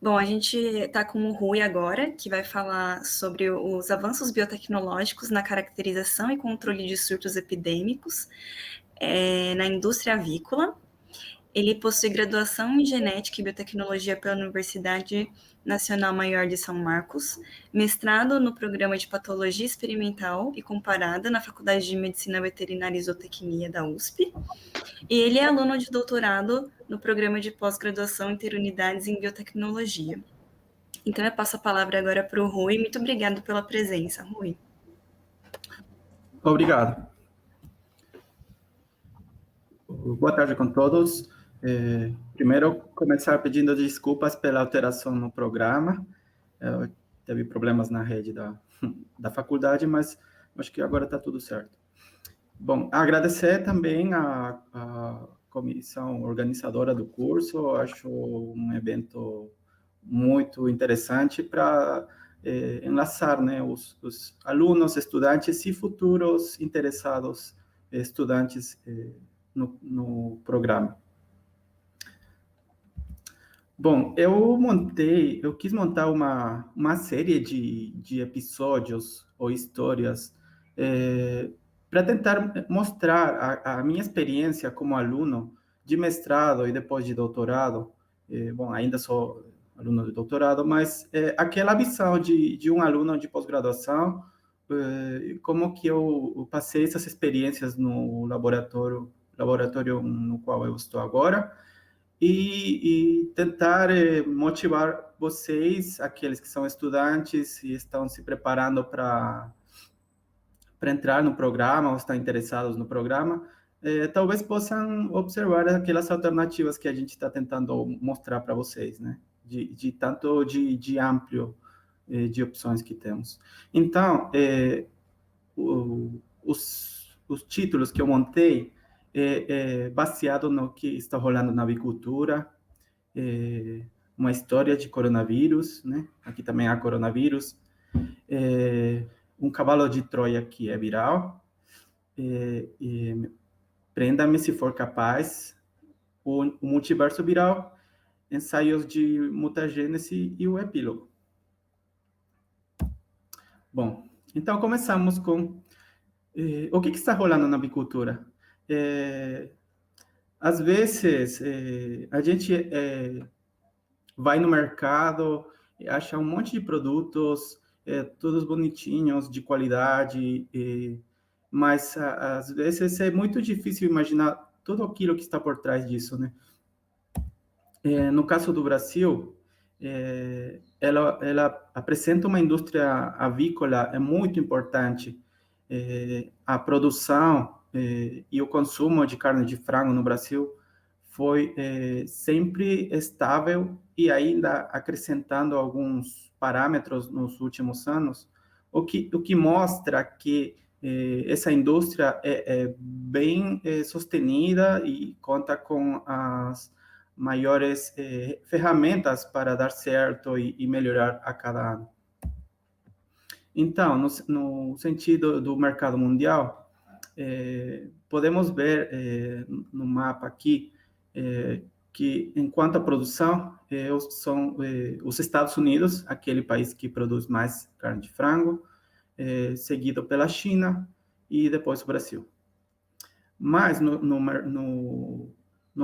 Bom, a gente está com o Rui agora, que vai falar sobre os avanços biotecnológicos na caracterização e controle de surtos epidêmicos na indústria avícola. Ele possui graduação em Genética e Biotecnologia pela Universidade Nacional Maior de São Marcos, mestrado no Programa de Patologia Experimental e Comparada na Faculdade de Medicina Veterinária e Zootecnia da USP, e ele é aluno de doutorado no Programa de Pós-Graduação Interunidades em Biotecnologia. Então eu passo a palavra agora para o Rui. Muito obrigado pela presença, Rui. Obrigado. Boa tarde com todos. Primeiro, começar pedindo desculpas pela alteração no programa. Teve problemas na rede da faculdade, mas acho que agora está tudo certo. Bom, agradecer também a comissão organizadora do curso. Acho um evento muito interessante para enlaçar, né, os alunos, estudantes e futuros interessados estudantes no programa. Bom, eu quis montar uma série de episódios ou histórias para tentar mostrar a minha experiência como aluno de mestrado e depois de doutorado. Bom, ainda sou aluno de doutorado, mas aquela visão de um aluno de pós-graduação, como que eu passei essas experiências no laboratório no qual eu estou agora, e tentar motivar vocês, aqueles que são estudantes e estão se preparando para entrar no programa ou estão interessados no programa, talvez possam observar aquelas alternativas que a gente está tentando mostrar para vocês, né? Tanto de amplo de opções que temos. Então, os títulos que eu montei baseado no que está rolando na avicultura, uma história de coronavírus, né? Aqui também há coronavírus, um cavalo de Troia que é viral, Prenda-me se for capaz, o multiverso viral, ensaios de mutagênese e o epílogo. Bom, então começamos com o que está rolando na avicultura. Às vezes, a gente vai no mercado e acha um monte de produtos, todos bonitinhos, de qualidade, mas às vezes é muito difícil imaginar tudo aquilo que está por trás disso, né? No caso do Brasil, ela apresenta uma indústria avícola muito importante. A produção e o consumo de carne de frango no Brasil foi sempre estável e ainda acrescentando alguns parâmetros nos últimos anos, o que mostra que essa indústria é bem sostenida e conta com as maiores ferramentas para dar certo e melhorar a cada ano. Então, no sentido do mercado mundial, podemos ver no mapa aqui que, enquanto a produção, são os Estados Unidos, aquele país que produz mais carne de frango, seguido pela China e depois o Brasil. Mas no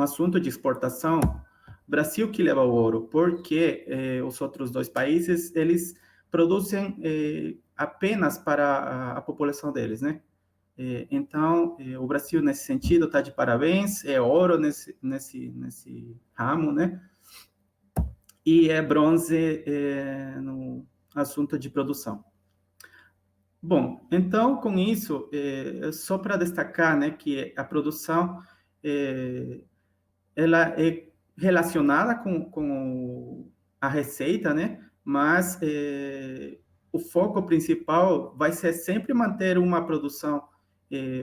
assunto de exportação, Brasil que leva o ouro, porque os outros dois países, eles produzem apenas para a população deles, né? Então, o Brasil, nesse sentido, está de parabéns, é ouro nesse ramo, né? E é bronze no assunto de produção. Bom, então, com isso, só para destacar, né, que a produção, ela é relacionada com a receita, né, mas o foco principal vai ser sempre manter uma produção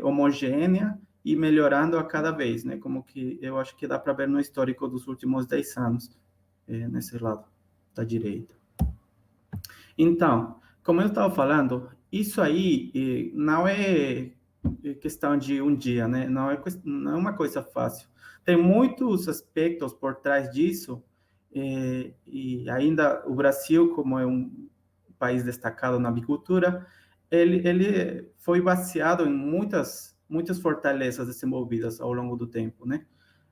homogênea e melhorando a cada vez, né, como que eu acho que dá para ver no histórico dos últimos 10 anos, nesse lado da direita. Então, como eu estava falando, isso aí não é questão de um dia, né? Não é uma coisa fácil. Tem muitos aspectos por trás disso e ainda o Brasil, como é um país destacado na avicultura, ele foi baseado em muitas fortalezas desenvolvidas ao longo do tempo, né?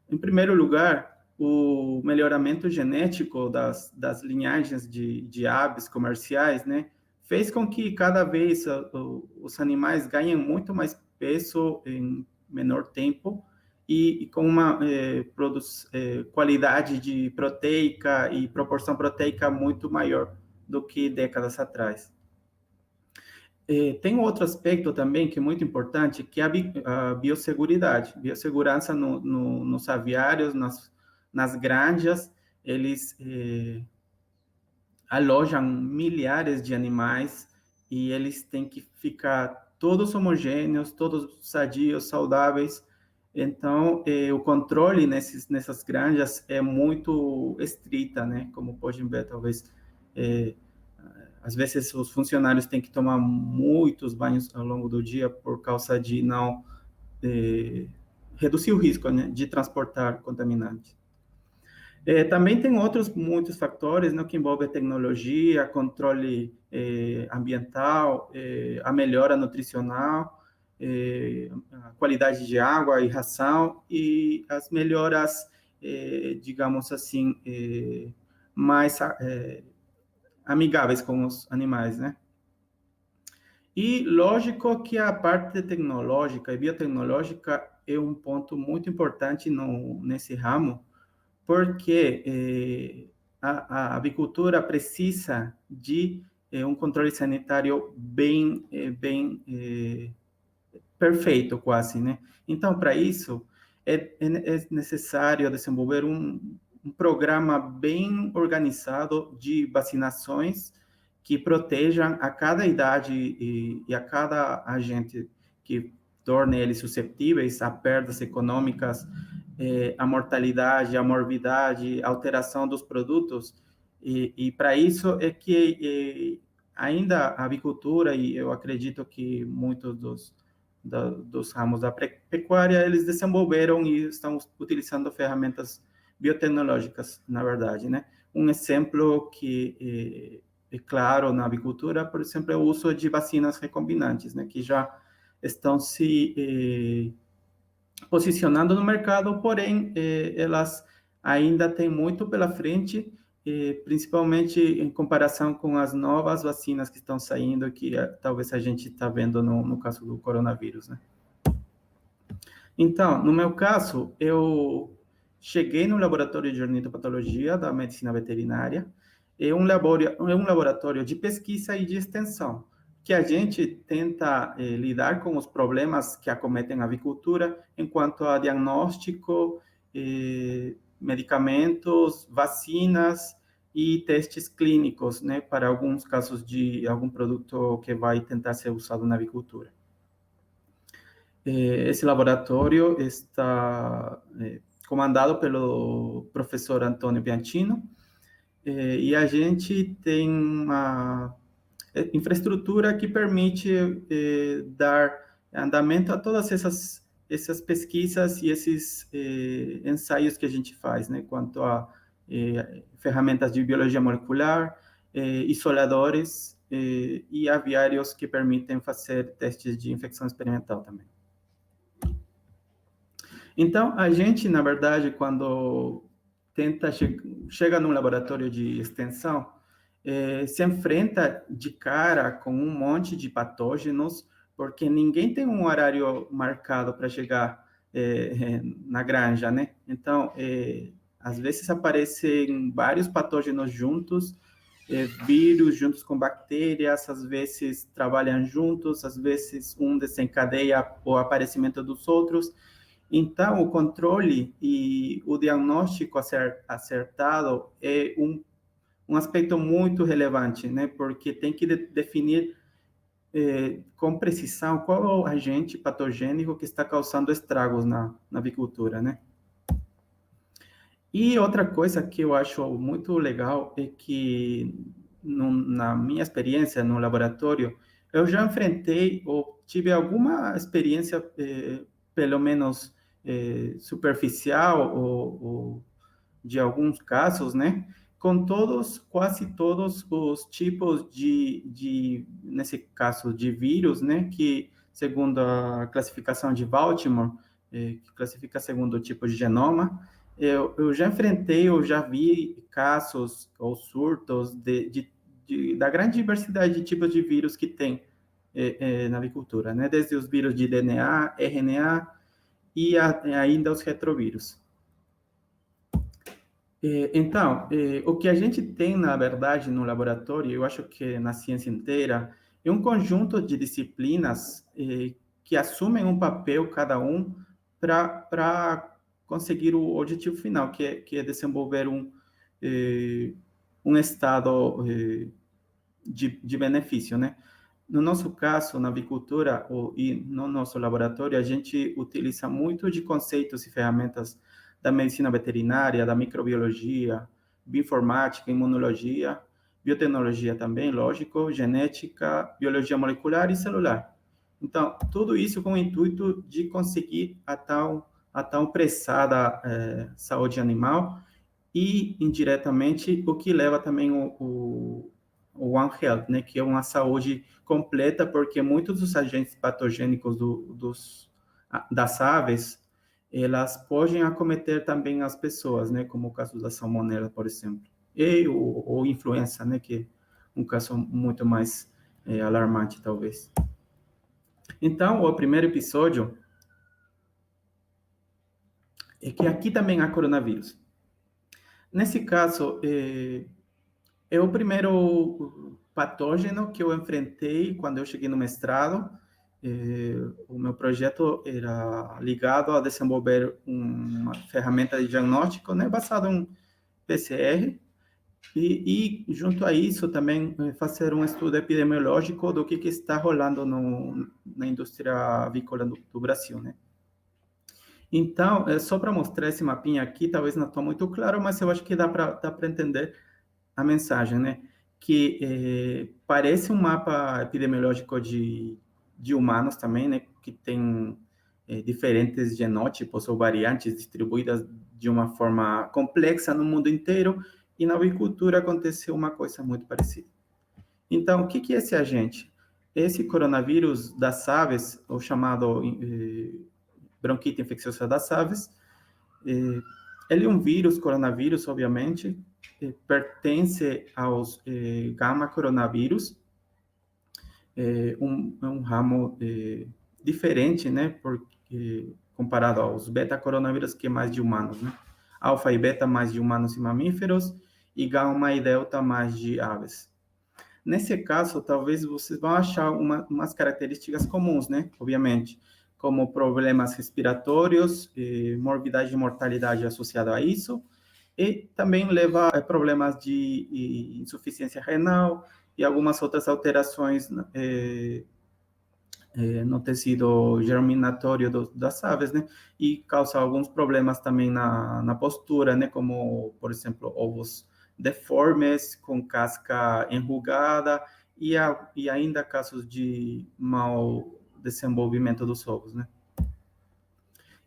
Em primeiro lugar, o melhoramento genético das linhagens de aves comerciais, né, fez com que cada vez os animais ganhem muito mais peso em menor tempo e com uma qualidade de proteica e proporção proteica muito maior do que décadas atrás. Tem outro aspecto também que é muito importante, que é a biosseguridade. Biossegurança nos aviários, nas granjas, eles alojam milhares de animais e eles têm que ficar todos homogêneos, todos sadios, saudáveis. Então, o controle nessas granjas é muito estrita, né? Como podem ver, talvez... às vezes os funcionários têm que tomar muitos banhos ao longo do dia por causa de não reduzir o risco, né, de transportar contaminantes. Também tem outros muitos fatores, né, que envolvem tecnologia, controle ambiental, a melhora nutricional, a qualidade de água e ração e as melhoras, digamos assim, mais amigáveis com os animais, né? E lógico que a parte tecnológica e biotecnológica é um ponto muito importante nesse ramo, porque a avicultura precisa de um controle sanitário bem perfeito, quase, né? Então, para isso, é necessário desenvolver um programa bem organizado de vacinações que protejam a cada idade e a cada agente que torne eles suscetíveis a perdas econômicas, a mortalidade, a morbidade, a alteração dos produtos. E para isso é que ainda a avicultura, e eu acredito que muitos dos ramos da pecuária, eles desenvolveram e estão utilizando ferramentas biotecnológicas, na verdade, né? Um exemplo que é claro na avicultura, por exemplo, é o uso de vacinas recombinantes, né? Que já estão se posicionando no mercado, porém, elas ainda têm muito pela frente, principalmente em comparação com as novas vacinas que estão saindo, que talvez a gente está vendo no caso do coronavírus, né? Então, no meu caso, eu cheguei no laboratório de ornitopatologia da medicina veterinária, é um laboratório de pesquisa e de extensão, que a gente tenta lidar com os problemas que acometem a avicultura enquanto a diagnóstico, medicamentos, vacinas e testes clínicos, né, para alguns casos de algum produto que vai tentar ser usado na avicultura. Esse laboratório está comandado pelo professor Antônio Bianchino, e a gente tem uma infraestrutura que permite dar andamento a todas essas pesquisas e esses ensaios que a gente faz, né, quanto a ferramentas de biologia molecular, isoladores e aviários que permitem fazer testes de infecção experimental também. Então, a gente, na verdade, quando chega num laboratório de extensão, se enfrenta de cara com um monte de patógenos, porque ninguém tem um horário marcado para chegar na granja, né? Então, às vezes aparecem vários patógenos juntos, vírus juntos com bactérias, às vezes trabalham juntos, às vezes um desencadeia o aparecimento dos outros. Então, o controle e o diagnóstico acertado é um aspecto muito relevante, né? Porque tem que definir com precisão qual é o agente patogênico que está causando estragos na avicultura, né? E outra coisa que eu acho muito legal é que, na minha experiência no laboratório, eu já enfrentei ou tive alguma experiência, pelo menos superficial ou de alguns casos, né, com todos, quase todos os tipos nesse caso, de vírus, né, que, segundo a classificação de Baltimore, que classifica segundo o tipo de genoma, eu já enfrentei, eu já vi casos ou surtos da grande diversidade de tipos de vírus que tem na avicultura, né, desde os vírus de DNA, RNA e ainda os retrovírus. Então, o que a gente tem, na verdade, no laboratório, eu acho que na ciência inteira, é um conjunto de disciplinas que assumem um papel, cada um, para conseguir o objetivo final, que é desenvolver um estado de benefício, né? No nosso caso, na avicultura e no nosso laboratório, a gente utiliza muito de conceitos e ferramentas da medicina veterinária, da microbiologia, bioinformática, imunologia, biotecnologia também, lógico, genética, biologia molecular e celular. Então, tudo isso com o intuito de conseguir a tão prezada saúde animal e, indiretamente, o que leva também o One Health, né, que é uma saúde completa, porque muitos dos agentes patogênicos das aves, elas podem acometer também as pessoas, né, como o caso da salmonela, por exemplo, ou influenza, né, que é um caso muito mais alarmante, talvez. Então, o primeiro episódio é que aqui também há coronavírus. Nesse caso, é o primeiro patógeno que eu enfrentei quando eu cheguei no mestrado. O meu projeto era ligado a desenvolver uma ferramenta de diagnóstico, né, basada em PCR, e junto a isso também fazer um estudo epidemiológico do que está rolando na indústria avícola do Brasil, né? Então, só para mostrar esse mapinha aqui, talvez não estou muito claro, mas eu acho que dá para entender a mensagem, né? Que parece um mapa epidemiológico de humanos também, né? Que tem diferentes genótipos ou variantes distribuídas de uma forma complexa no mundo inteiro, e na avicultura aconteceu uma coisa muito parecida. Então, o que é esse agente? Esse coronavírus das aves, o chamado bronquite infecciosa das aves, ele é um vírus, coronavírus, obviamente, pertence aos gamma coronavírus, um ramo diferente, né, porque, comparado aos beta coronavírus, que é mais de humanos, né? Alfa e beta mais de humanos e mamíferos, e gama e delta mais de aves. Nesse caso, talvez vocês vão achar umas características comuns, né, obviamente, como problemas respiratórios, morbidade e mortalidade associada a isso, e também leva a problemas de insuficiência renal e algumas outras alterações no tecido germinatório das aves, né? E causa alguns problemas também na postura, né? Como, por exemplo, ovos deformes, com casca enrugada, e ainda casos de mau desenvolvimento dos ovos, né?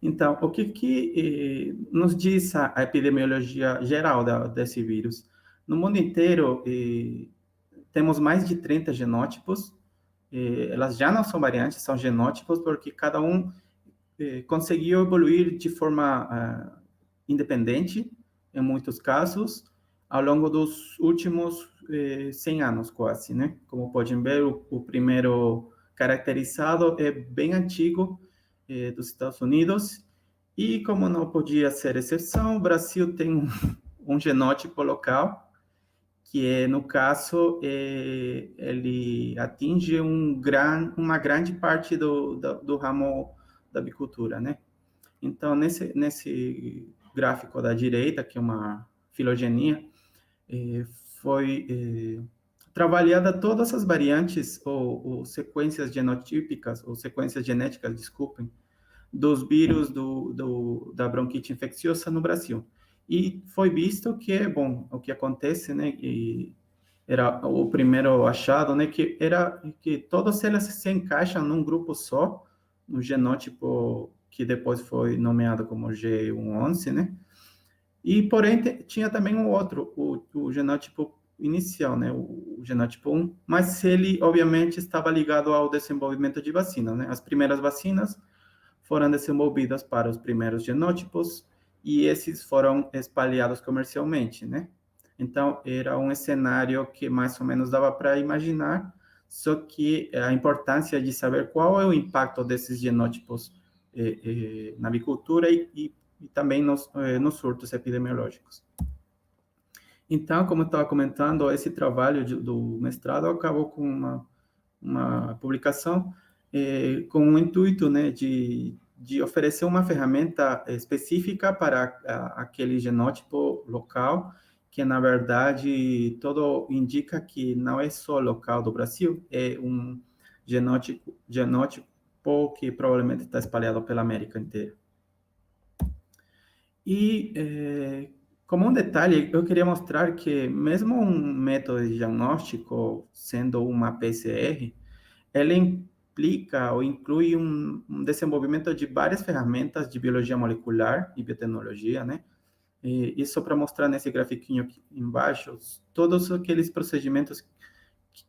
Então, o que nos diz a epidemiologia geral desse vírus? No mundo inteiro, temos mais de 30 genótipos. Elas já não são variantes, são genótipos, porque cada um conseguiu evoluir de forma independente, em muitos casos, ao longo dos últimos 100 anos, quase, né? Como podem ver, o primeiro caracterizado é bem antigo, dos Estados Unidos, e como não podia ser exceção, o Brasil tem um genótipo local, que no caso, ele atinge uma grande parte do ramo da avicultura, né? Então, nesse gráfico da direita, que é uma filogenia, foi trabalhada todas as variantes ou sequências genotípicas, ou sequências genéticas, desculpem, dos vírus da bronquite infecciosa no Brasil. E foi visto que, bom, o que acontece, né, e era o primeiro achado, né, que todas elas se encaixam num grupo só, no genótipo que depois foi nomeado como G11, né, E, porém, tinha também um outro, o genótipo inicial, né, o genótipo 1, mas ele, obviamente, estava ligado ao desenvolvimento de vacinas, né? As primeiras vacinas foram desenvolvidas para os primeiros genótipos e esses foram espalhados comercialmente, né? Então, era um cenário que mais ou menos dava para imaginar, só que a importância de saber qual é o impacto desses genótipos na avicultura e também nos surtos epidemiológicos. Então, como eu estava comentando, esse trabalho do mestrado acabou com uma publicação com o intuito, né, de oferecer uma ferramenta específica para aquele genótipo local, que na verdade todo indica que não é só local do Brasil, é um genótipo que provavelmente está espalhado pela América inteira. E, como um detalhe, eu queria mostrar que mesmo um método de diagnóstico, sendo uma PCR, ela implica ou inclui um desenvolvimento de várias ferramentas de biologia molecular e biotecnologia, né? E isso para mostrar nesse grafiquinho aqui embaixo, todos aqueles procedimentos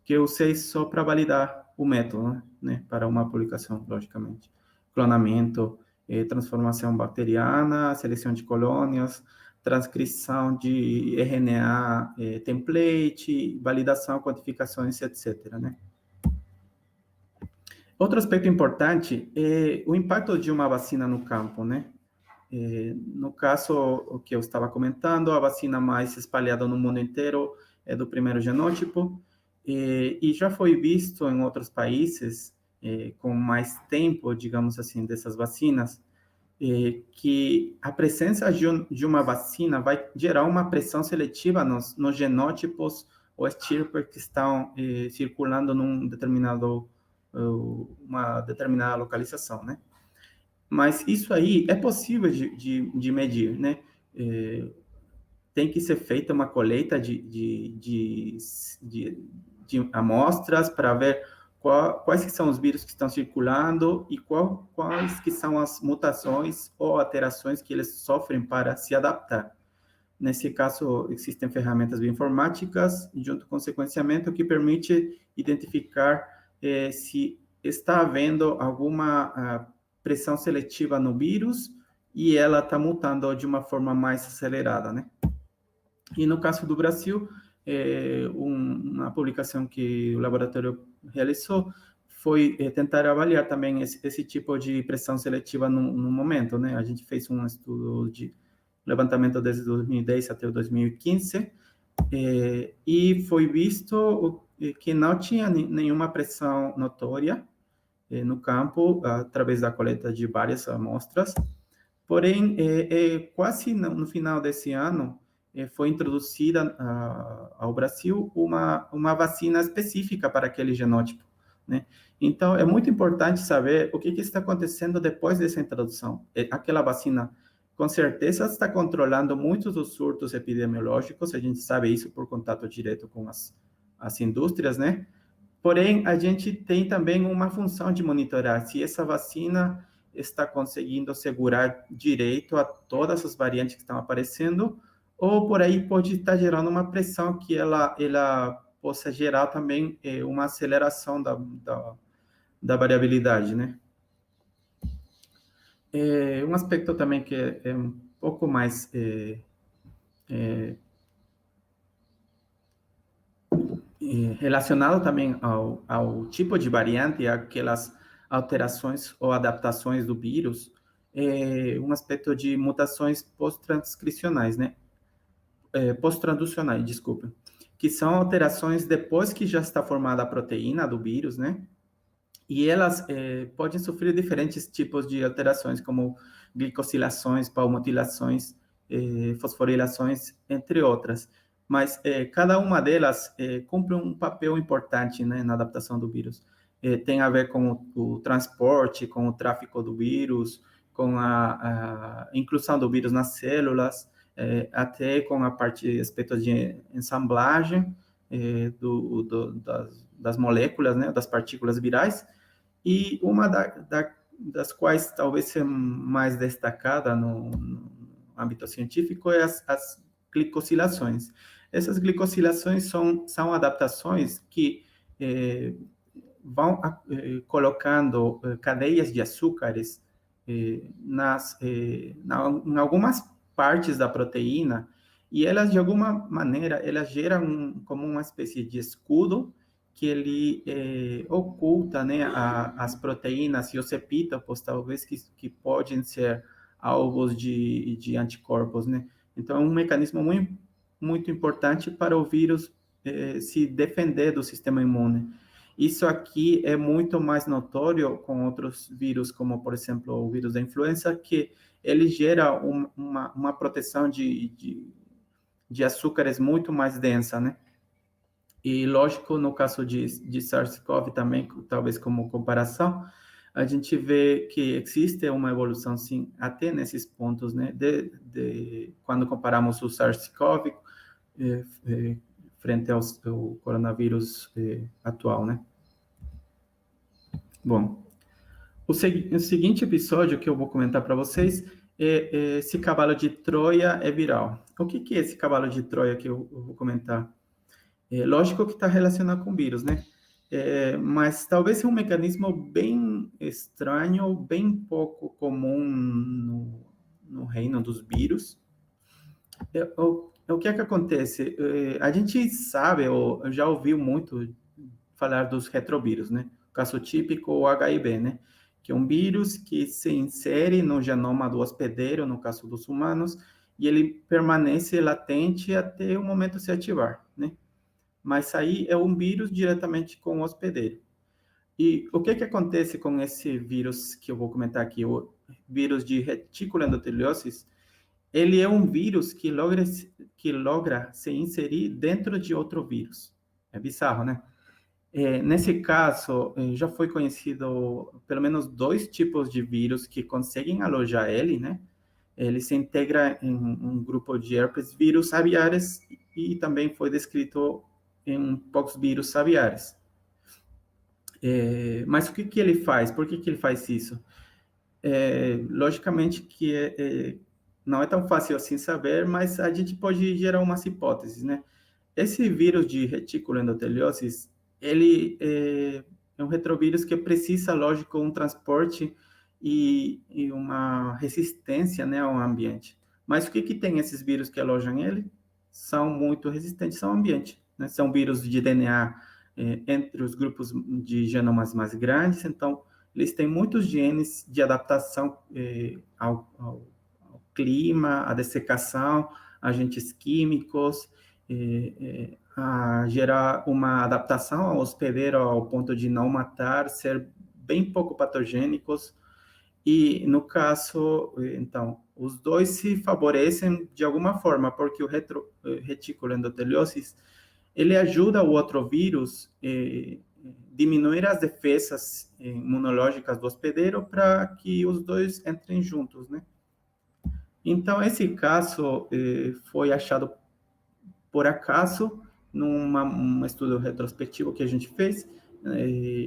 que eu usei só para validar o método, né? Para uma publicação, logicamente. Clonamento, transformação bacteriana, seleção de colônias, transcrição de RNA, template, validação, quantificações, etc., né? Outro aspecto importante é o impacto de uma vacina no campo, né? No caso, o que eu estava comentando, a vacina mais espalhada no mundo inteiro é do primeiro genótipo, e já foi visto em outros países, com mais tempo, digamos assim, dessas vacinas, que a presença de uma vacina vai gerar uma pressão seletiva nos genótipos ou estirpes que estão circulando uma determinada localização, né? Mas isso aí é possível de medir, né? Tem que ser feita uma coleta de amostras para ver quais que são os vírus que estão circulando e quais que são as mutações ou alterações que eles sofrem para se adaptar. Nesse caso, existem ferramentas bioinformáticas junto com sequenciamento que permite identificar se está havendo alguma pressão seletiva no vírus e ela está mutando de uma forma mais acelerada, né? E no caso do Brasil, uma publicação que o laboratório realizou foi tentar avaliar também esse tipo de pressão seletiva no momento, né? A gente fez um estudo de levantamento desde 2010 até 2015, e foi visto que não tinha nenhuma pressão notória no campo, através da coleta de várias amostras. Porém, quase no final desse ano, foi introduzida ao Brasil uma vacina específica para aquele genótipo, né? Então, é muito importante saber o que está acontecendo depois dessa introdução. Aquela vacina, com certeza, está controlando muitos dos surtos epidemiológicos, a gente sabe isso por contato direto com as indústrias, né? Porém, a gente tem também uma função de monitorar se essa vacina está conseguindo segurar direito a todas as variantes que estão aparecendo, ou por aí pode estar gerando uma pressão que ela possa gerar também uma aceleração da variabilidade, né? Um aspecto também que é um pouco mais relacionado também ao tipo de variante, aquelas alterações ou adaptações do vírus, um aspecto de mutações pós-transcricionais, né? Pós-traducionais, desculpa, que são alterações depois que já está formada a proteína do vírus, né? E elas podem sofrer diferentes tipos de alterações, como glicosilações, palmotilações, fosforilações, entre outras. Mas cada uma delas cumpre um papel importante, né, na adaptação do vírus. Tem a ver com o transporte, com o tráfico do vírus, com a inclusão do vírus nas células, até com a parte, aspecto de ensamblagem das moléculas, né, das partículas virais. E uma das quais talvez seja mais destacada âmbito científico é as glicosilações. Essas glicosilações são adaptações que vão colocando cadeias de açúcares em algumas partes da proteína, e elas, de alguma maneira, elas geram como uma espécie de escudo que ele oculta, né, as proteínas e os epítopos, talvez, que podem ser alvos de anticorpos, né? Então, é um mecanismo muito, muito importante para o vírus se defender do sistema imune. Isso aqui é muito mais notório com outros vírus, como, por exemplo, o vírus da influenza, que ele gera uma proteção de açúcares muito mais densa, né? E, lógico, no caso de SARS-CoV também, talvez como comparação, a gente vê que existe uma evolução, sim, até nesses pontos, né? Quando comparamos o SARS-CoV frente ao coronavírus atual, né? Bom, o seguinte episódio que eu vou comentar para vocês é esse cavalo de Troia é viral. O que é esse cavalo de Troia que eu vou comentar? Lógico que está relacionado com vírus, né? Mas talvez seja um mecanismo bem estranho, bem pouco comum no reino dos vírus. O que é que acontece? A gente sabe, ou já ouviu muito falar dos retrovírus, né? O caso típico, o HIV, né? Que é um vírus que se insere no genoma do hospedeiro, no caso dos humanos, e ele permanece latente até o momento se ativar, né? Mas aí é um vírus diretamente com o hospedeiro. E o que acontece com esse vírus que eu vou comentar aqui, o vírus de retícula endoteliose? Ele é um vírus que logra se inserir dentro de outro vírus. É bizarro, né? Nesse caso, já foi conhecido pelo menos 2 tipos de vírus que conseguem alojar ele, né? Ele se integra em um grupo de herpes vírus aviares e também foi descrito em poucos vírus aviares. Mas o que ele faz? Por que ele faz isso? Logicamente que não é tão fácil assim saber, mas a gente pode gerar umas hipóteses, né? Esse vírus de retícula endoteliose, ele é um retrovírus que precisa, lógico, um transporte e uma resistência, né, ao ambiente. Mas o que tem esses vírus que alojam ele? São muito resistentes ao ambiente, né? São vírus de DNA entre os grupos de genomas mais grandes, então eles têm muitos genes de adaptação ao clima, à dessecação, agentes químicos, a gerar uma adaptação ao hospedeiro ao ponto de não matar, ser bem pouco patogênicos. E, no caso, então, os dois se favorecem de alguma forma, porque o retículo endoteliose, ele ajuda o outro vírus diminuir as defesas imunológicas do hospedeiro para que os dois entrem juntos, né? Então, esse caso foi achado por acaso num estudo retrospectivo que a gente fez.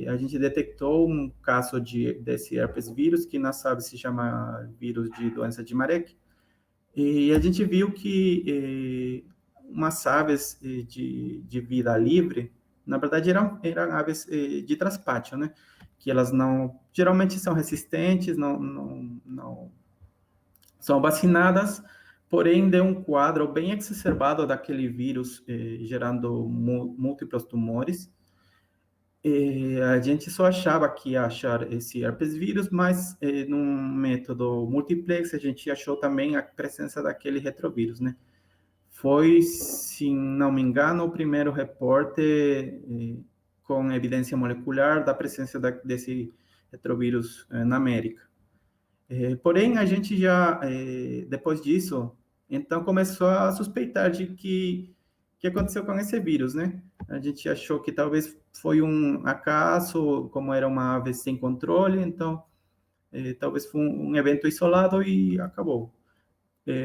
A gente detectou um caso desse herpes vírus, que na sabe se chama vírus de doença de Marek, e a gente viu que umas aves de vida livre, na verdade eram aves de traspátio, né? Que elas não, geralmente são resistentes, não são vacinadas, porém deu um quadro bem exacerbado daquele vírus, gerando múltiplos tumores. A gente só achava que ia achar esse herpes vírus, mas num método multiplex a gente achou também a presença daquele retrovírus, né? Foi, se não me engano, o primeiro reporte com evidência molecular da presença desse retrovírus na América. Porém, a gente já, depois disso, então começou a suspeitar de que aconteceu com esse vírus, né? A gente achou que talvez foi um acaso, como era uma ave sem controle, então talvez foi um evento isolado e acabou.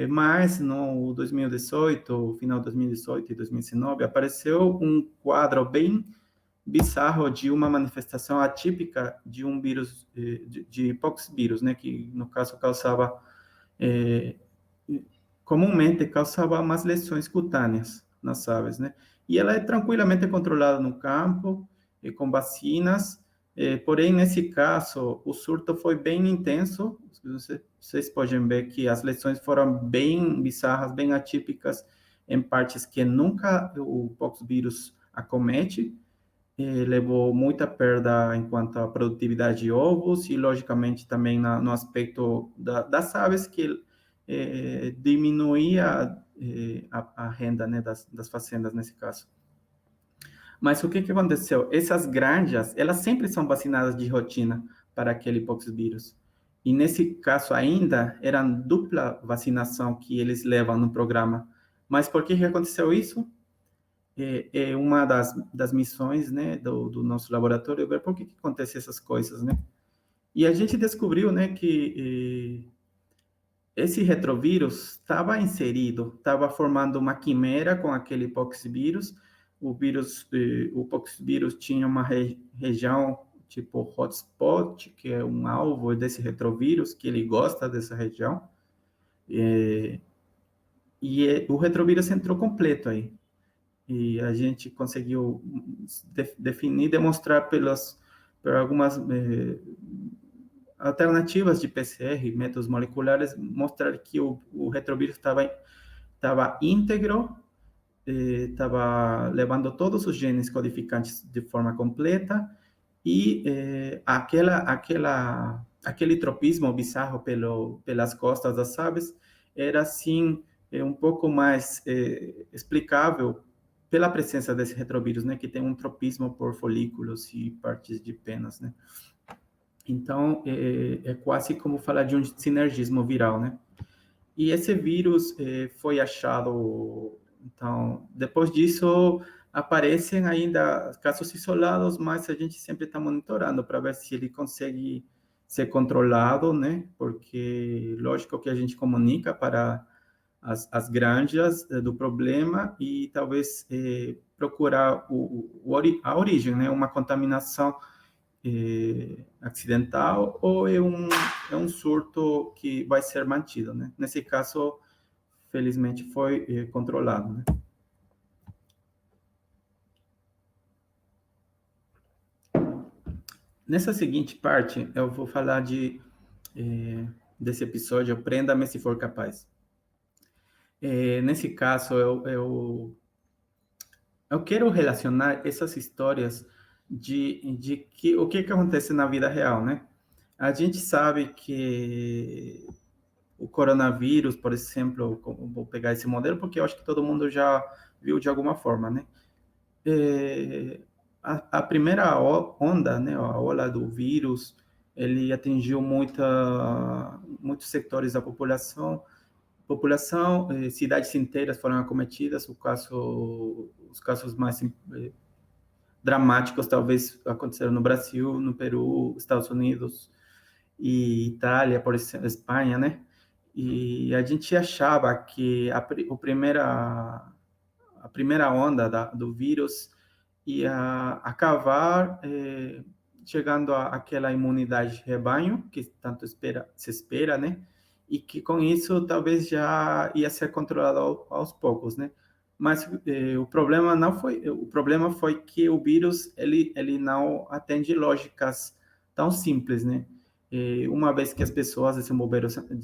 Mas no 2018, final de 2018 e 2019, apareceu um quadro bem bizarro de uma manifestação atípica de um vírus, de poxvírus, né, que no caso causava comumente causava mais lesões cutâneas nas aves, né? E ela é tranquilamente controlada no campo, com vacinas, porém, nesse caso, o surto foi bem intenso. Vocês podem ver que as lesões foram bem bizarras, bem atípicas, em partes que nunca o poxvírus acomete. Levou muita perda enquanto à produtividade de ovos e, logicamente, também no aspecto das aves, que diminuía a renda, né, das fazendas nesse caso. Mas o que aconteceu? Essas granjas, elas sempre são vacinadas de rotina para aquele poxvírus. E nesse caso ainda, era dupla vacinação que eles levam no programa. Mas por que aconteceu isso? É uma das missões, né, do nosso laboratório, ver por que acontecem essas coisas, né? E a gente descobriu, né, que esse retrovírus estava inserido, estava formando uma quimera com aquele poxvírus. O poxvírus tinha uma região tipo hotspot, que é um alvo desse retrovírus, que ele gosta dessa região. O retrovírus entrou completo aí. E a gente conseguiu definir, demonstrar por algumas alternativas de PCR, métodos moleculares, mostrar que o retrovírus estava íntegro, estava levando todos os genes codificantes de forma completa, e aquele tropismo bizarro pelas costas das aves era, assim, um pouco mais explicável pela presença desse retrovírus, né, que tem um tropismo por folículos e partes de penas, né? Então, é quase como falar de um sinergismo viral, né? E esse vírus foi achado, então, depois disso, aparecem ainda casos isolados, mas a gente sempre está monitorando para ver se ele consegue ser controlado, né? Porque, lógico que a gente comunica para as granjas do problema e talvez procurar a origem, né? Uma contaminação acidental ou é um surto que vai ser mantido, né? Nesse caso, felizmente, foi controlado, né? Nessa seguinte parte, eu vou falar desse episódio, Prenda-me se for capaz. Nesse caso, eu quero relacionar essas histórias de que o que acontece na vida real, né? A gente sabe que o coronavírus, por exemplo, vou pegar esse modelo porque eu acho que todo mundo já viu de alguma forma, né? A primeira onda, né, a ola do vírus, ele atingiu muitos setores da população, cidades inteiras foram acometidas. Os casos mais dramáticos talvez aconteceram no Brasil, no Peru, Estados Unidos e Itália, por exemplo, Espanha, né? E a gente achava que a primeira onda do vírus ia acabar chegando àquela imunidade de rebanho que tanto se espera, né? E que com isso talvez já ia ser controlado aos poucos, né? Mas o problema foi que o vírus ele não atende lógicas tão simples, né? Uma vez que as pessoas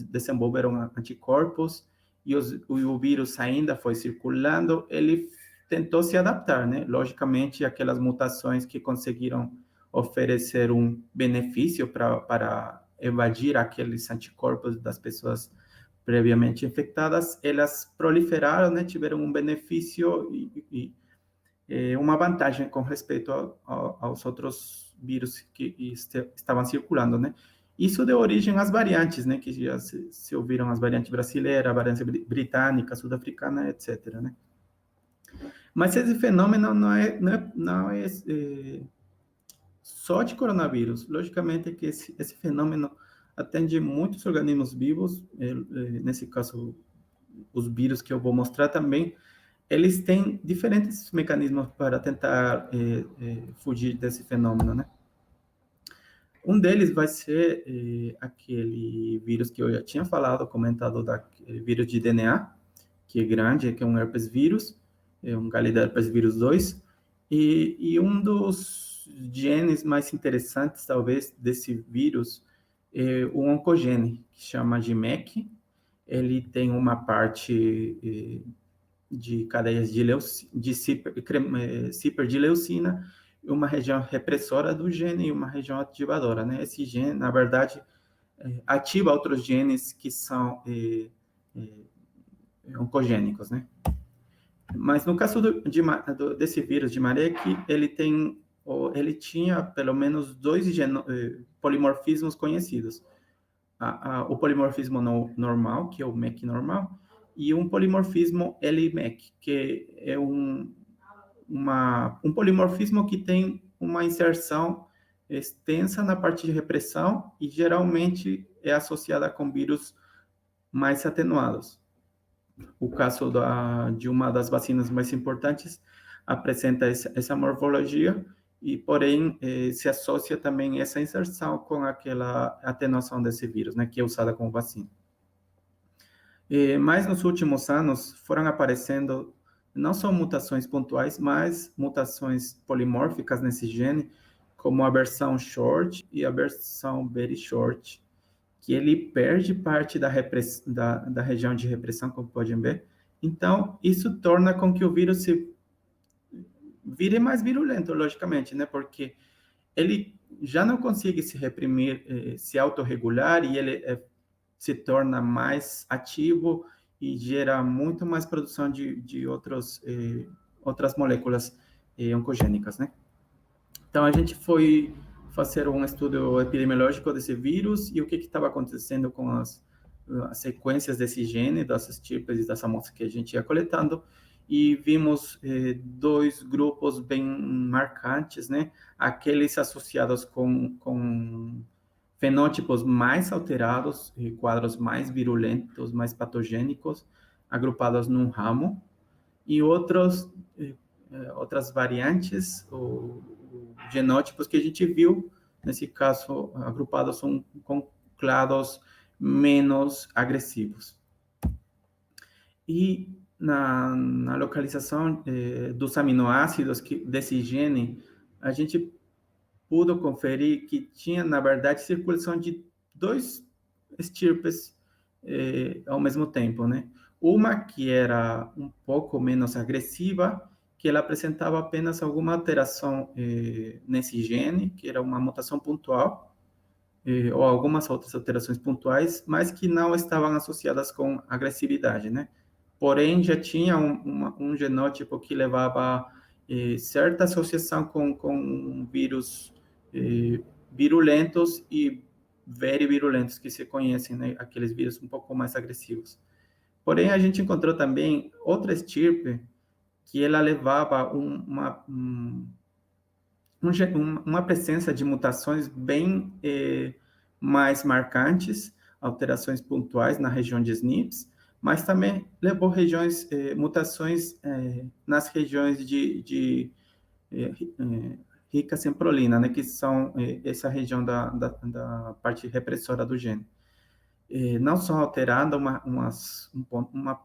desenvolveram anticorpos e o vírus ainda foi circulando, ele tentou se adaptar, né? Logicamente, aquelas mutações que conseguiram oferecer um benefício para evadir aqueles anticorpos das pessoas previamente infectadas, elas proliferaram, né? Tiveram um benefício e uma vantagem com respeito aos outros vírus que estavam circulando, né? Isso deu origem às variantes, né? Que já se ouviram, as variantes brasileira, a variante britânica, sul-africana, etc., né? Mas esse fenômeno não é só de coronavírus. Logicamente que esse fenômeno atende muitos organismos vivos, nesse caso, os vírus que eu vou mostrar também, eles têm diferentes mecanismos para tentar fugir desse fenômeno, né? Um deles vai ser aquele vírus que eu já tinha falado, comentado, daquele vírus de DNA, que é grande, que é um herpes vírus, é um Candida herpes vírus 2, e um dos genes mais interessantes, talvez, desse vírus é o oncogene, que chama de MEC. Ele tem uma parte de cadeias de cíper de leucina, uma região repressora do gene e uma região ativadora, né? Esse gene, na verdade, ativa outros genes que são oncogênicos, né? Mas no caso desse vírus de Marek, ele tinha pelo menos dois polimorfismos conhecidos. O polimorfismo normal, que é o MEC normal, e um polimorfismo LMEC, que é um polimorfismo que tem uma inserção extensa na parte de repressão e geralmente é associada com vírus mais atenuados. O caso de uma das vacinas mais importantes apresenta essa morfologia e, porém, se associa também essa inserção com aquela atenuação desse vírus, né, que é usada como vacina. Mas nos últimos anos foram aparecendo não só mutações pontuais, mas mutações polimórficas nesse gene, como a versão short e a versão very short, que ele perde parte da região de repressão, como podem ver. Então, isso torna com que o vírus se vire mais virulento, logicamente, né? Porque ele já não consegue se reprimir, se autorregular, e ele se torna mais ativo e gera muito mais produção de outras moléculas oncogênicas, né? Então, a gente foi fazer um estudo epidemiológico desse vírus e o que estava acontecendo com as sequências desse gene, das estirpes e das amostras que a gente ia coletando, e vimos dois grupos bem marcantes, né? Aqueles associados com fenótipos mais alterados, quadros mais virulentos, mais patogênicos, agrupados num ramo, e outras variantes, ou genótipos que a gente viu, nesse caso, agrupados com clados menos agressivos. E na localização dos aminoácidos desse gene, a gente pudo conferir que tinha, na verdade, circulação de dois estirpes ao mesmo tempo, né? Uma que era um pouco menos agressiva, que ela apresentava apenas alguma alteração nesse gene, que era uma mutação pontual, ou algumas outras alterações pontuais, mas que não estavam associadas com agressividade, né? Porém, já tinha um genótipo que levava certa associação com vírus virulentos e very virulentos, que se conhecem, né? Aqueles vírus um pouco mais agressivos. Porém, a gente encontrou também outra estirpe que ela levava uma presença de mutações bem mais marcantes, alterações pontuais na região de SNPs, mas também levou mutações nas regiões de ricas em prolina, né, que são essa região da parte repressora do gene. Não só alterando uma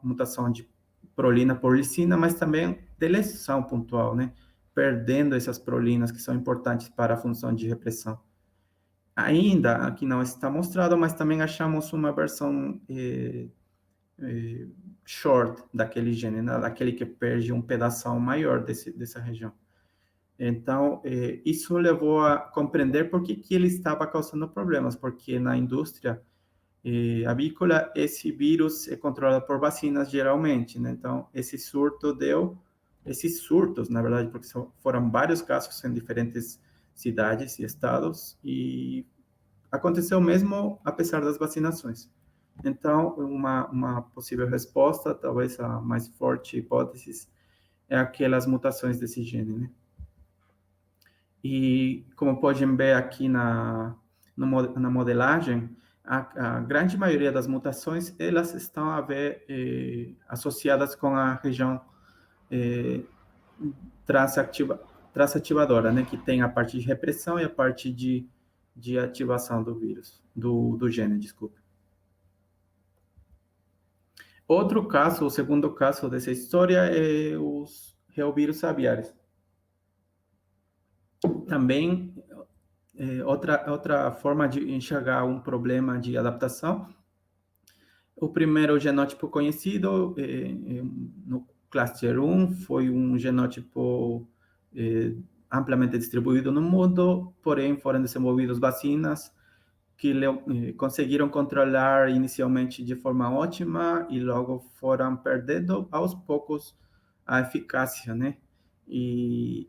mutação de prolina por lisina, mas também deleção pontual, né, perdendo essas prolinas que são importantes para a função de repressão. Ainda aqui não está mostrado, mas também achamos uma versão short daquele gene, né, daquele que perde um pedaço maior dessa região. Então, isso levou a compreender por que ele estava causando problemas, porque na indústria avícola, esse vírus é controlado por vacinas, geralmente, né? Então, esses surtos, na verdade, porque foram vários casos em diferentes cidades e estados, e aconteceu mesmo apesar das vacinações. Então, uma possível resposta, talvez a mais forte hipótese, é aquelas mutações desse gene, né? E, como podem ver aqui na modelagem, a grande maioria das mutações, elas estão associadas com a região transativadora, né, que tem a parte de repressão e a parte de de ativação do vírus, do gene, desculpe. Outro caso, o segundo caso dessa história é os reovírus aviares. Também, outra forma de enxergar um problema de adaptação. O primeiro genótipo conhecido, no cluster 1, foi um genótipo amplamente distribuído no mundo, porém foram desenvolvidas vacinas que conseguiram controlar inicialmente de forma ótima e logo foram perdendo aos poucos a eficácia, né? E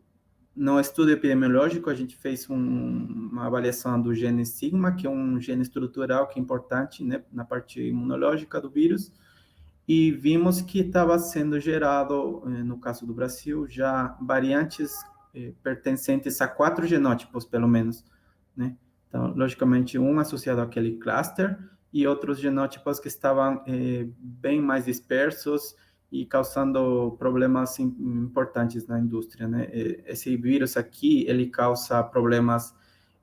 no estudo epidemiológico a gente fez uma avaliação do gene sigma, que é um gene estrutural que é importante, né, na parte imunológica do vírus, e vimos que estava sendo gerado, no caso do Brasil, já variantes pertencentes a 4 genótipos, pelo menos, né? Então, logicamente, um associado àquele cluster e outros genótipos que estavam bem mais dispersos e causando problemas importantes na indústria, né? Esse vírus aqui, ele causa problemas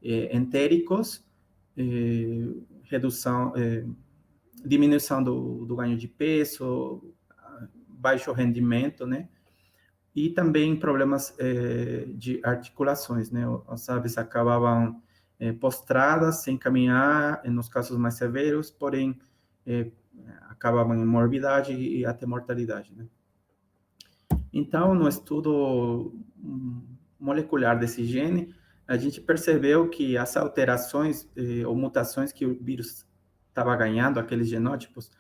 entéricos, redução, diminuição do ganho de peso, baixo rendimento, né? E também problemas de articulações, né? As aves acabavam postradas, sem caminhar, nos casos mais severos, porém acabavam em morbidade e até mortalidade, né? Então, no estudo molecular desse gene, a gente percebeu que as alterações ou mutações que o vírus estava ganhando, aqueles genótipos,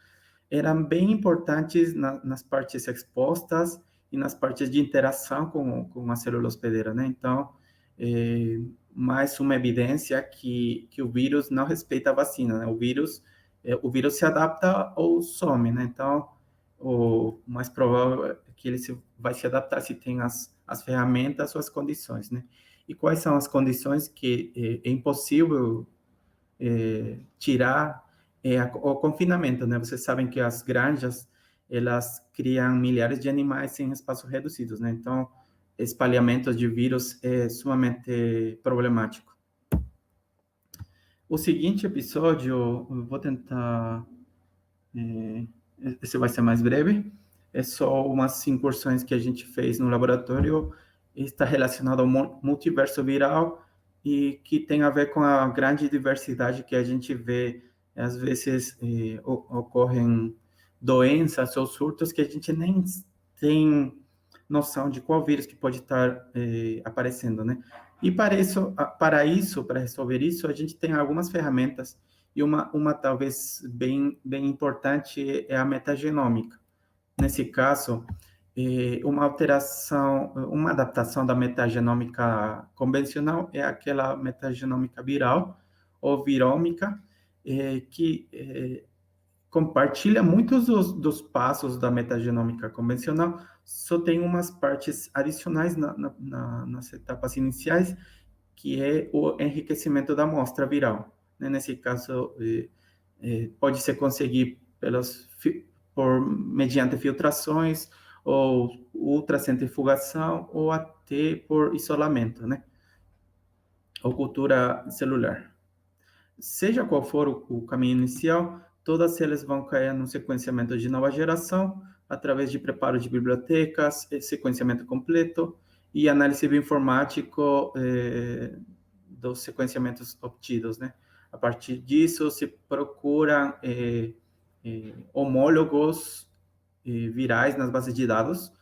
eram bem importantes nas partes expostas e nas partes de interação com a célula hospedeira, né? Então, mais uma evidência que o vírus não respeita a vacina, né? O vírus se adapta ou some, né? Então, o mais provável é que ele vai se adaptar se tem as ferramentas ou as condições, né? E quais são as condições que é impossível tirar o confinamento, né? Vocês sabem que as granjas, elas criam milhares de animais em espaços reduzidos, né? Então, espalhamento de vírus é sumamente problemático. O seguinte episódio, eu vou tentar... esse vai ser mais breve. É só umas incursões que a gente fez no laboratório. Está relacionado ao multiverso viral e que tem a ver com a grande diversidade que a gente vê. Às vezes ocorrem doenças ou surtos que a gente nem tem noção de qual vírus que pode estar aparecendo, né? E para resolver isso, a gente tem algumas ferramentas e uma talvez bem importante é a metagenômica. Nesse caso, uma adaptação da metagenômica convencional é aquela metagenômica viral ou virômica, que compartilha muitos dos passos da metagenômica convencional, só tem umas partes adicionais nas etapas iniciais, que é o enriquecimento da amostra viral, né? Nesse caso, pode ser conseguido mediante filtrações, ou ultracentrifugação, ou até por isolamento, né? Ou cultura celular. Seja qual for o caminho inicial, todas elas vão cair no sequenciamento de nova geração, através de preparo de bibliotecas, sequenciamento completo e análise bioinformático dos sequenciamentos obtidos, né? A partir disso, se procura homólogos virais nas bases de dados,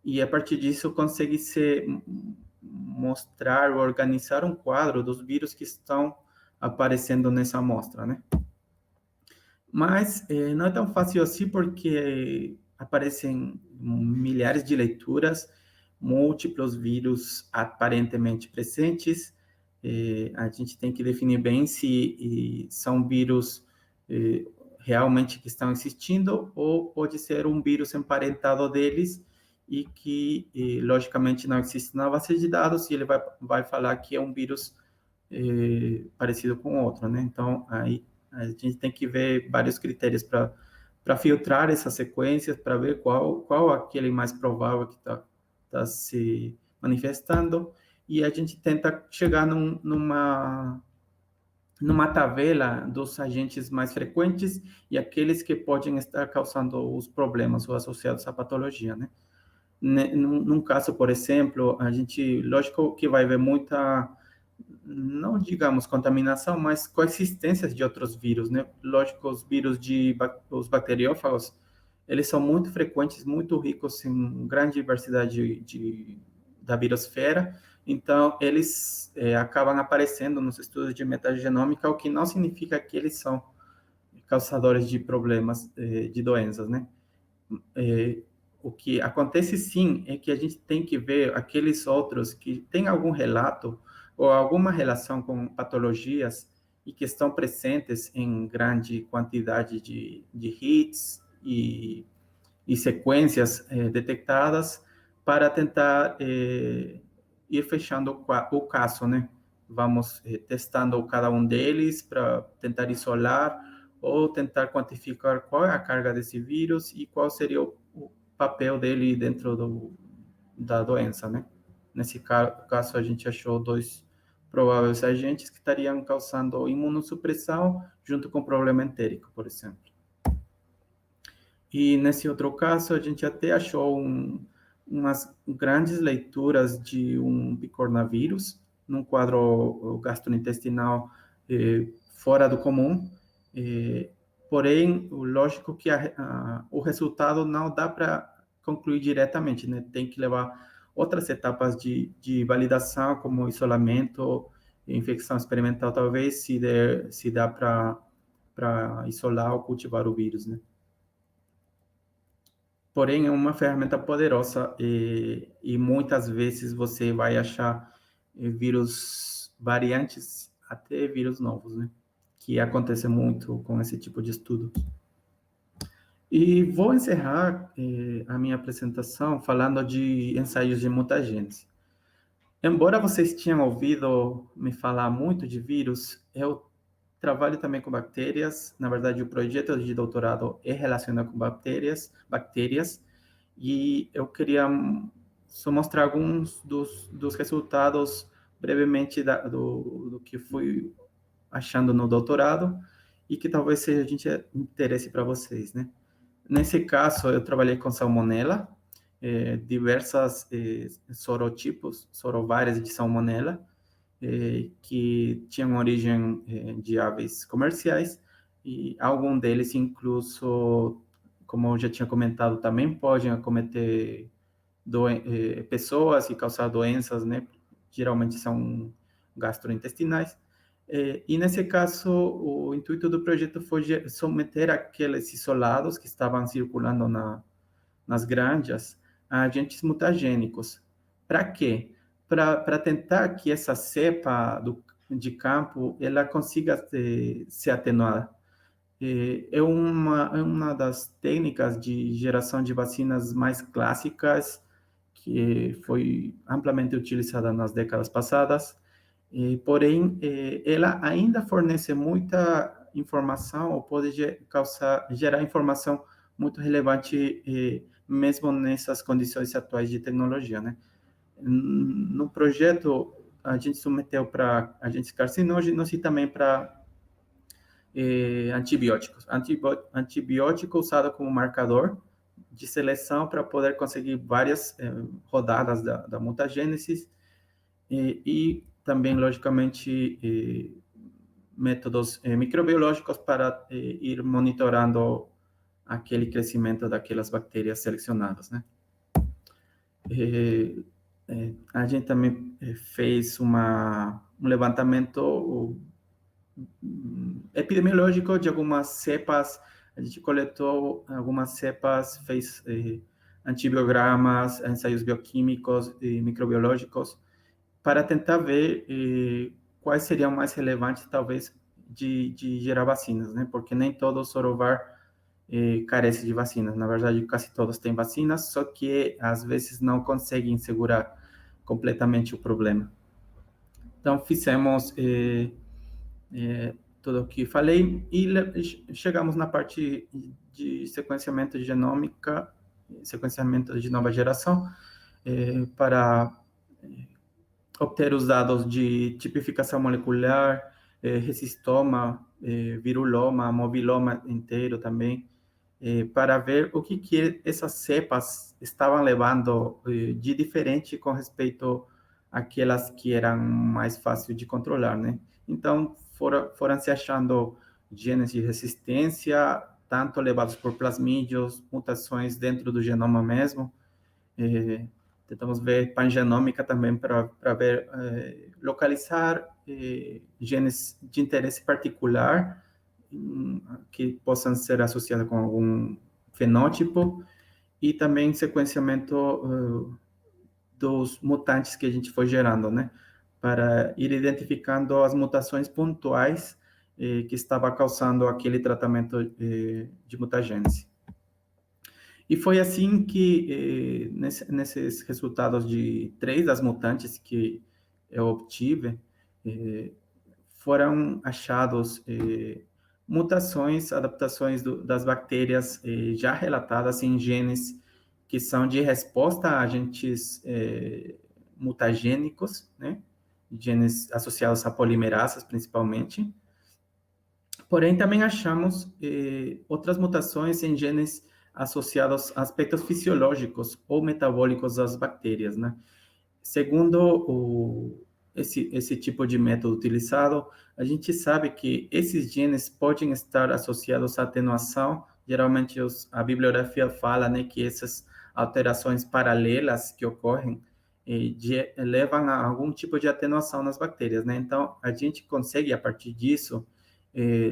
e a partir disso consegue-se mostrar, organizar um quadro dos vírus que estão aparecendo nessa amostra, né? Mas não é tão fácil assim, porque aparecem milhares de leituras, múltiplos vírus aparentemente presentes. A gente tem que definir bem se são vírus realmente que estão existindo, ou pode ser um vírus emparentado deles e que, logicamente, não existe na base de dados, e ele vai falar que é um vírus parecido com outro, né? Então, aí a gente tem que ver vários critérios para filtrar essas sequências, para ver qual aquele mais provável que está se manifestando, e a gente tenta chegar numa numa tabela dos agentes mais frequentes e aqueles que podem estar causando os problemas ou associados à patologia, né? Num caso, por exemplo, a gente, lógico que vai ver muita, não digamos contaminação, mas coexistências de outros vírus, né? Lógico, os vírus os bacteriófagos, eles são muito frequentes, muito ricos em grande diversidade da virosfera, então eles acabam aparecendo nos estudos de metagenômica, o que não significa que eles são causadores de problemas, de doenças, né? É, o que acontece sim é que a gente tem que ver aqueles outros que têm algum relato ou alguma relação com patologias e que estão presentes em grande quantidade de hits e sequências detectadas para tentar ir fechando o caso, né? Vamos testando cada um deles para tentar isolar ou tentar quantificar qual é a carga desse vírus e qual seria o papel dele dentro da doença, né? Nesse caso, a gente achou dois prováveis agentes que estariam causando imunossupressão junto com problema entérico, por exemplo. E nesse outro caso, a gente até achou umas grandes leituras de um picornavírus num quadro gastrointestinal fora do comum. Porém, lógico que o resultado não dá para concluir diretamente, né? Tem que levar outras etapas de validação, como isolamento, infecção experimental, talvez, se dá para isolar ou cultivar o vírus, né? Porém, é uma ferramenta poderosa e muitas vezes você vai achar vírus variantes, até vírus novos, né? Que acontece muito com esse tipo de estudo. E vou encerrar a minha apresentação falando de ensaios de mutagênese. Embora vocês tenham ouvido me falar muito de vírus, eu trabalho também com bactérias. Na verdade, o projeto de doutorado é relacionado com bactérias, e eu queria só mostrar alguns dos resultados brevemente do que fui achando no doutorado e que talvez seja de interesse para vocês, né? Nesse caso, eu trabalhei com salmonela, diversas sorotipos, sorovárias de salmonela, que tinham origem de aves comerciais, e algum deles, incluso, como eu já tinha comentado, também podem acometer pessoas e causar doenças, né? Geralmente são gastrointestinais. E nesse caso, o intuito do projeto foi submeter aqueles isolados que estavam circulando nas granjas a agentes mutagênicos. Para quê? Para tentar que essa cepa de campo ela consiga se atenuar. É uma das técnicas de geração de vacinas mais clássicas que foi amplamente utilizada nas décadas passadas. Porém, ela ainda fornece muita informação ou pode gerar informação muito relevante, mesmo nessas condições atuais de tecnologia, né? No projeto, a gente submeteu para agentes carcinógenos e também para antibióticos. Antibiótico usado como marcador de seleção para poder conseguir várias rodadas da mutagênese e também, logicamente, métodos microbiológicos para ir monitorando aquele crescimento daquelas bactérias selecionadas, né? A gente também fez um levantamento epidemiológico de algumas cepas. A gente coletou algumas cepas, fez antibiogramas, ensaios bioquímicos e microbiológicos para tentar ver quais seriam mais relevantes, talvez, de gerar vacinas, né? Porque nem todo sorovar carece de vacinas. Na verdade, quase todos têm vacinas, só que às vezes não conseguem segurar completamente o problema. Então, fizemos tudo o que falei e chegamos na parte de sequenciamento de genômica, sequenciamento de nova geração, para obter os dados de tipificação molecular, ressistoma, viruloma, mobiloma inteiro também, para ver o que essas cepas estavam levando de diferente com respeito àquelas que eram mais fáceis de controlar, né? Então, foram se achando genes de resistência, tanto levados por plasmídios, mutações dentro do genoma mesmo. Tentamos ver pangenômica também para ver, localizar genes de interesse particular que possam ser associados com algum fenótipo e também sequenciamento dos mutantes que a gente foi gerando, né? Para ir identificando as mutações pontuais que estava causando aquele tratamento de mutagênese. E foi assim que, nesses resultados de 3 das mutantes que eu obtive, foram achados mutações, adaptações das bactérias já relatadas em genes que são de resposta a agentes mutagênicos, né? Genes associados a polimerasas, principalmente. Porém, também achamos outras mutações em genes associados a aspectos fisiológicos ou metabólicos das bactérias, né? Segundo esse tipo de método utilizado, a gente sabe que esses genes podem estar associados à atenuação. Geralmente, a bibliografia fala, né, que essas alterações paralelas que ocorrem levam a algum tipo de atenuação nas bactérias, né? Então, a gente consegue, a partir disso,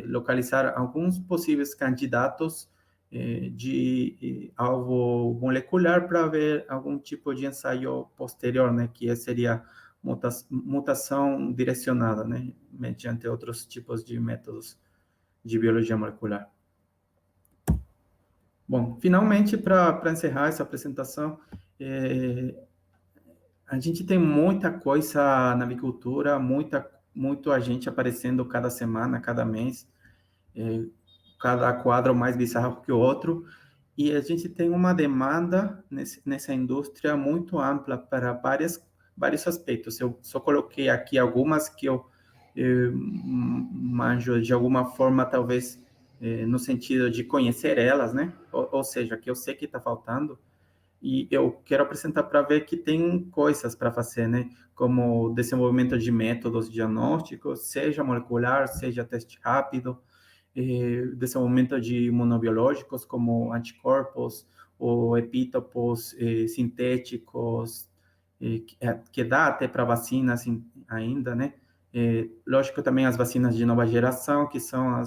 localizar alguns possíveis candidatos de alvo molecular para ver algum tipo de ensaio posterior, né, que seria mutação direcionada, né, mediante outros tipos de métodos de biologia molecular. Bom, finalmente, para encerrar essa apresentação, a gente tem muita coisa na avicultura, muito agente aparecendo cada semana, cada mês, cada quadro mais bizarro que o outro, e a gente tem uma demanda nessa indústria muito ampla para vários aspectos. Eu só coloquei aqui algumas que eu manjo de alguma forma, talvez no sentido de conhecer elas, né? Ou seja, que eu sei que está faltando, e eu quero apresentar para ver que tem coisas para fazer, né? Como desenvolvimento de métodos diagnósticos, seja molecular, seja teste rápido, desenvolvimento de imunobiológicos como anticorpos ou epítopos sintéticos, que dá até para vacinas ainda, né? Lógico, também as vacinas de nova geração, que são,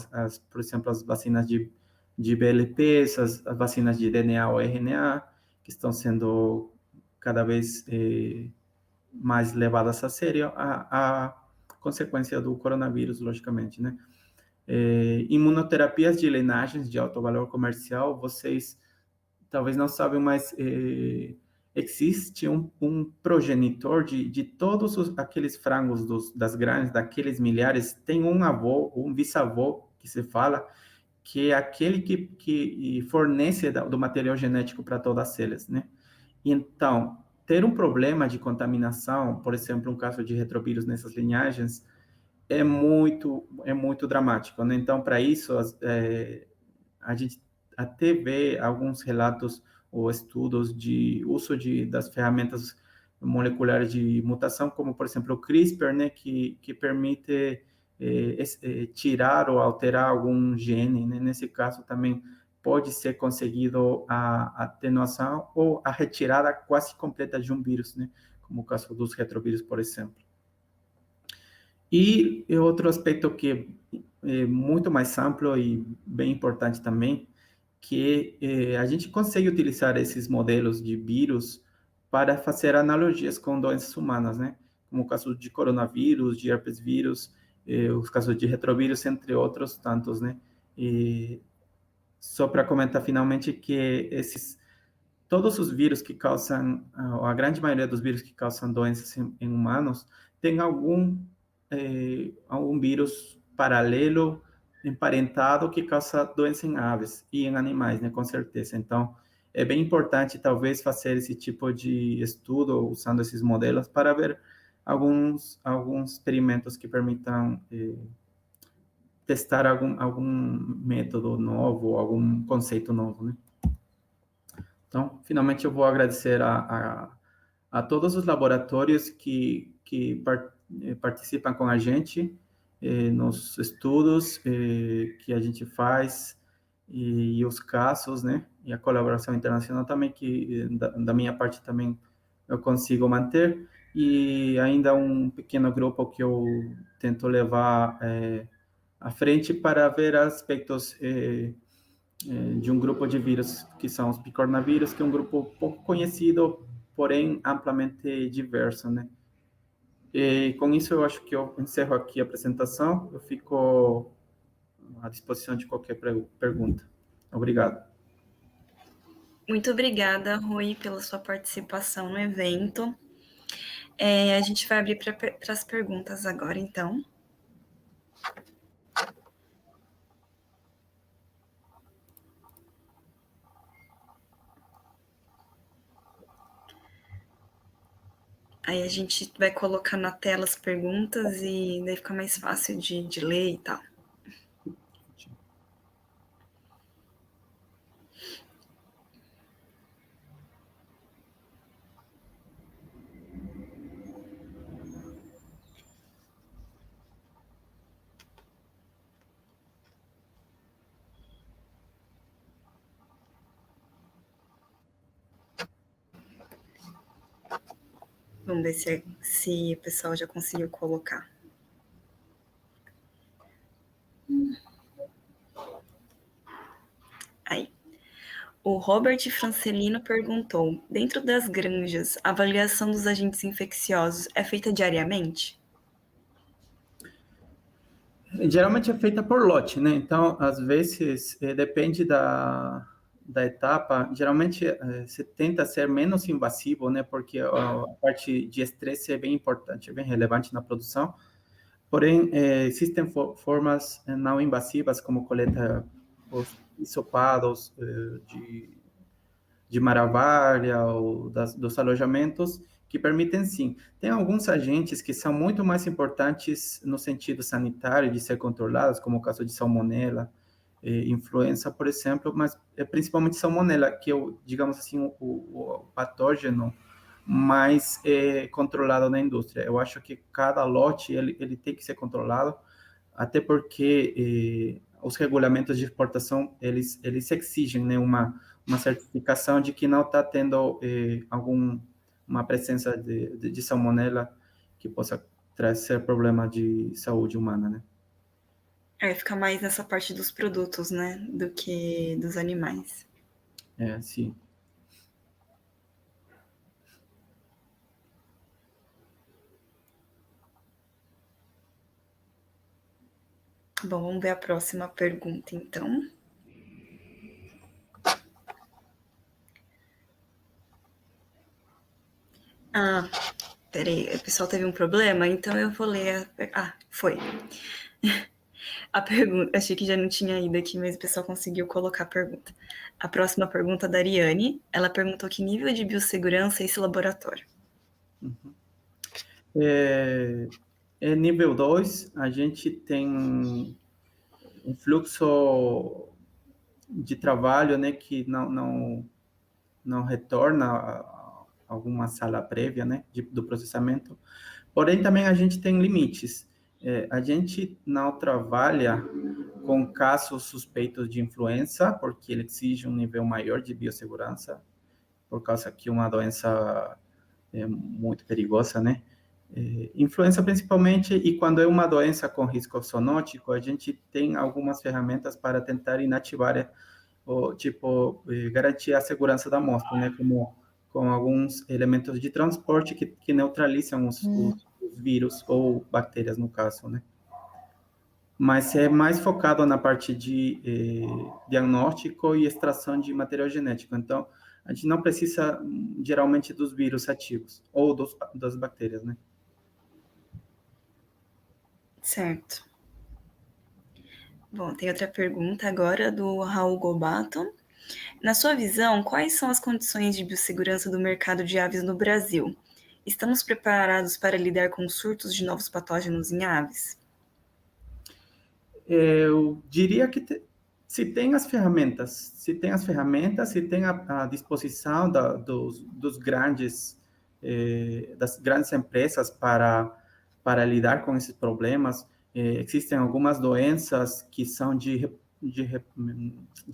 por exemplo, as vacinas de BLP, as vacinas de DNA ou RNA, que estão sendo cada vez mais levadas a sério, a consequência do coronavírus, logicamente, né? Imunoterapias de lineagens de alto valor comercial, vocês talvez não sabem, mas existe um progenitor de todos aqueles frangos das grandes, daqueles milhares, tem um avô, um bisavô, que se fala, que é aquele que fornece do material genético para todas as células, né? Então, ter um problema de contaminação, por exemplo, um caso de retrovírus nessas linhagens, é muito dramático, né? Então, para isso, a gente até vê alguns relatos ou estudos de uso das ferramentas moleculares de mutação, como, por exemplo, o CRISPR, né, que permite tirar ou alterar algum gene, né? Nesse caso, também pode ser conseguido a atenuação ou a retirada quase completa de um vírus, né? Como o caso dos retrovírus, por exemplo. E outro aspecto que é muito mais amplo e bem importante também, que a gente consegue utilizar esses modelos de vírus para fazer analogias com doenças humanas, né? Como o caso de coronavírus, de herpes vírus, os casos de retrovírus, entre outros tantos, né? E só para comentar finalmente que todos os vírus que causam, a grande maioria dos vírus que causam doenças em humanos, tem algum vírus paralelo, emparentado, que causa doença em aves e em animais, né, com certeza. Então, é bem importante, talvez, fazer esse tipo de estudo, usando esses modelos, para ver alguns experimentos que permitam testar algum método novo, algum conceito novo, né? Então, finalmente eu vou agradecer a todos os laboratórios que participam com a gente nos estudos que a gente faz e os casos, né? E a colaboração internacional também, que da minha parte também eu consigo manter. E ainda um pequeno grupo que eu tento levar à frente para ver aspectos de um grupo de vírus que são os picornavírus, que é um grupo pouco conhecido, porém amplamente diverso, né? E com isso eu acho que eu encerro aqui a apresentação. Eu fico à disposição de qualquer pergunta. Obrigado. Muito obrigada, Rui, pela sua participação no evento. A gente vai abrir para as perguntas agora, então. Aí a gente vai colocar na tela as perguntas e daí fica mais fácil de ler e tal. Vamos ver se o pessoal já conseguiu colocar. Aí. O Robert Francelino perguntou: dentro das granjas, a avaliação dos agentes infecciosos é feita diariamente? Geralmente é feita por lote, né? Então, às vezes, depende da etapa. Geralmente, se tenta ser menos invasivo, né? Porque a parte de estresse é bem importante, é bem relevante na produção. Porém, existem formas não invasivas, como coleta os ensopados de Maravilha ou dos alojamentos, que permitem sim. Tem alguns agentes que são muito mais importantes no sentido sanitário, de ser controlados, como o caso de salmonela, influenza, por exemplo, mas principalmente salmonela, que é, digamos assim, o patógeno mais controlado na indústria. Eu acho que cada lote ele tem que ser controlado, até porque os regulamentos de exportação eles exigem, né, uma certificação de que não está tendo uma presença de salmonela que possa trazer problema de saúde humana, né? Fica mais nessa parte dos produtos, né, do que dos animais. Sim. Bom, vamos ver a próxima pergunta, então. Peraí, o pessoal teve um problema, então eu vou ler foi. A pergunta, achei que já não tinha ido aqui, mas o pessoal conseguiu colocar a pergunta. A próxima pergunta da Ariane, ela perguntou que nível de biossegurança é esse laboratório? Uhum. Nível 2, a gente tem um fluxo de trabalho, né, que não retorna a alguma sala prévia, né, do processamento. Porém, também a gente tem limites. A gente não trabalha com casos suspeitos de influenza, porque ele exige um nível maior de biossegurança, por causa que é uma doença muito perigosa, né? Influenza principalmente, e quando é uma doença com risco zoonótico, a gente tem algumas ferramentas para tentar inativar, garantir a segurança da amostra, né? Como com alguns elementos de transporte que neutralizam os vírus ou bactérias, no caso, né? Mas é mais focado na parte de diagnóstico e extração de material genético. Então, a gente não precisa, geralmente, dos vírus ativos ou das bactérias, né? Certo. Bom, tem outra pergunta agora do Raul Gobato. Na sua visão, quais são as condições de biossegurança do mercado de aves no Brasil? Estamos preparados para lidar com surtos de novos patógenos em aves? Eu diria que se tem as ferramentas, se tem a disposição dos grandes, das grandes empresas para lidar com esses problemas, existem algumas doenças que são de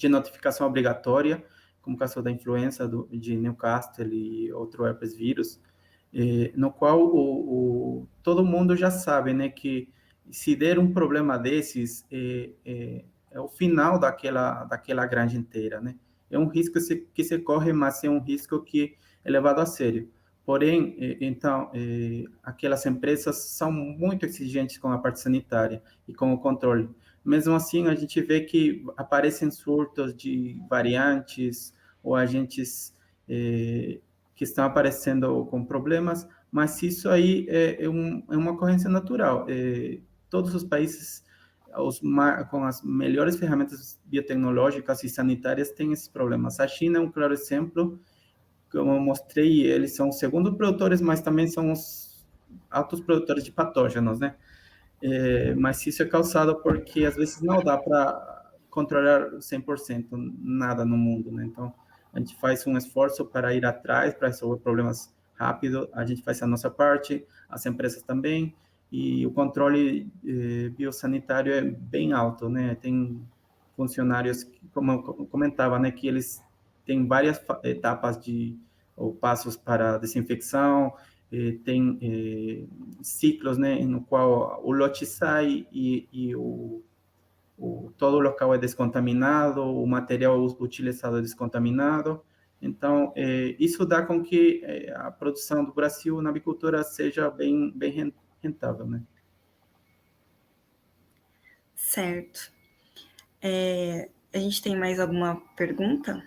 notificação obrigatória, como o caso da influenza de Newcastle e outro herpes vírus, no qual todo mundo já sabe, né, que se der um problema desses, é o final daquela granja inteira, né? É um risco que se corre, mas é um risco que é levado a sério. Porém, então, aquelas empresas são muito exigentes com a parte sanitária e com o controle. Mesmo assim, a gente vê que aparecem surtos de variantes ou agentes que estão aparecendo com problemas, mas isso aí é uma ocorrência natural. Todos os países com as melhores ferramentas biotecnológicas e sanitárias têm esses problemas. A China é um claro exemplo, como eu mostrei, eles são os segundos produtores, mas também são os altos produtores de patógenos, né? Mas isso é causado porque às vezes não dá para controlar 100% nada no mundo, né? Então, a gente faz um esforço para ir atrás, para resolver problemas rápido, a gente faz a nossa parte, as empresas também, e o controle biosanitário é bem alto, né? Tem funcionários, como eu comentava, né, que eles têm várias etapas ou passos para desinfecção, tem ciclos, né, no qual o lote sai e todo o local é descontaminado, o material utilizado é descontaminado. Então, isso dá com que a produção do Brasil na avicultura seja bem rentável, né? Certo. A gente tem mais alguma pergunta?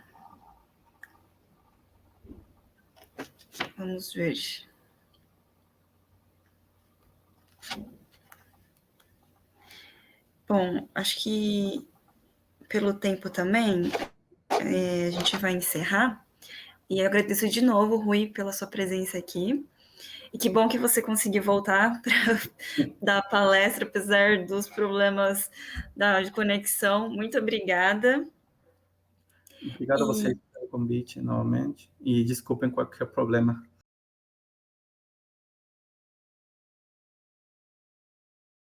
Vamos ver. Bom, acho que pelo tempo também, a gente vai encerrar. E eu agradeço de novo, Rui, pela sua presença aqui. E que bom que você conseguiu voltar para dar palestra, apesar dos problemas de conexão. Muito obrigada. Obrigado a vocês pelo convite novamente e desculpem qualquer problema.